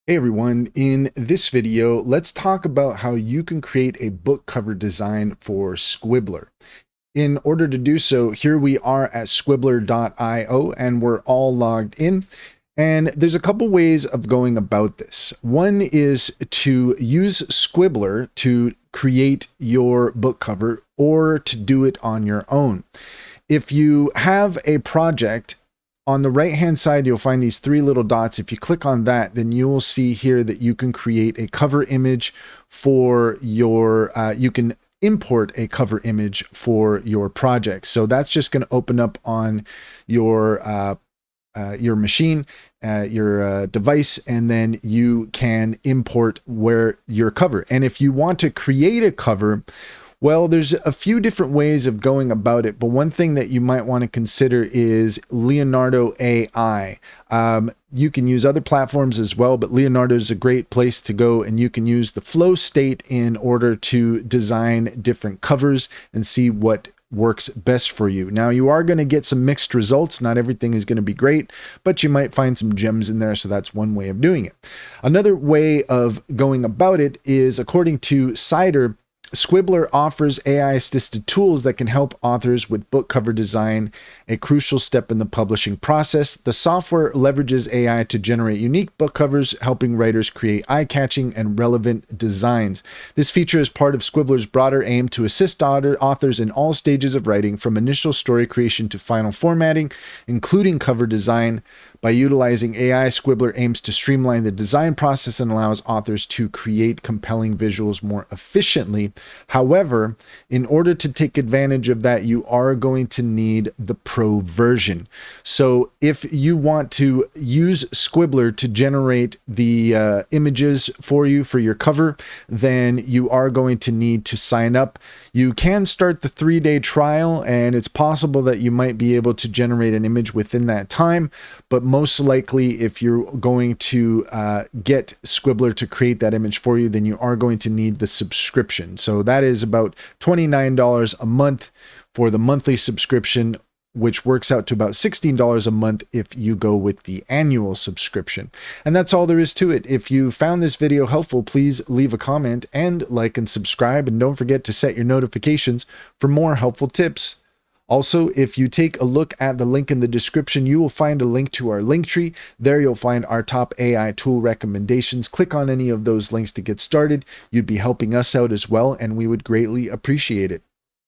Hey everyone, in this video, let's talk about how you can create a book cover design for Squibler. In order to do so, here we are at squibler.io and we're all logged in. And there's a couple ways of going about this. One is to use Squibler to create your book cover or to do it on your own. If you have a project, on the right hand side, you'll find these three little dots. If you click on that, then you will see here that you can create a cover image for your, you can import a cover image for your project. So that's just going to open up on your machine, your device, and then you can import where your cover. And if you want to create a cover, well, there's a few different ways of going about it, but one thing that you might want to consider is Leonardo AI. You can use other platforms as well, but Leonardo is a great place to go, and you can use the flow state in order to design different covers and see what works best for you. Now, you are going to get some mixed results. Not everything is going to be great, but you might find some gems in there. So that's one way of doing it. Another way of going about it is, according to Cider, Squibler offers AI-assisted tools that can help authors with book cover design, a crucial step in the publishing process. The software leverages AI to generate unique book covers, helping writers create eye-catching and relevant designs. This feature is part of Squibler's broader aim to assist authors in all stages of writing, from initial story creation to final formatting, including cover design. By utilizing AI, Squibler aims to streamline the design process and allows authors to create compelling visuals more efficiently. However, in order to take advantage of that, you are going to need the Pro version. So if you want to use Squibler to generate the images for you for your cover, then you are going to need to sign up. You can start the 3-day trial, and it's possible that you might be able to generate an image within that time, but most likely, if you're going to get Squibler to create that image for you, then you are going to need the subscription. So that is about $29 a month for the monthly subscription, which works out to about $16 a month if you go with the annual subscription. And that's all there is to it. If you found this video helpful, please leave a comment and like and subscribe. And don't forget to set your notifications for more helpful tips. Also, if you take a look at the link in the description, you will find a link to our link tree. There you'll find our top AI tool recommendations. Click on any of those links to get started. You'd be helping us out as well, and we would greatly appreciate it.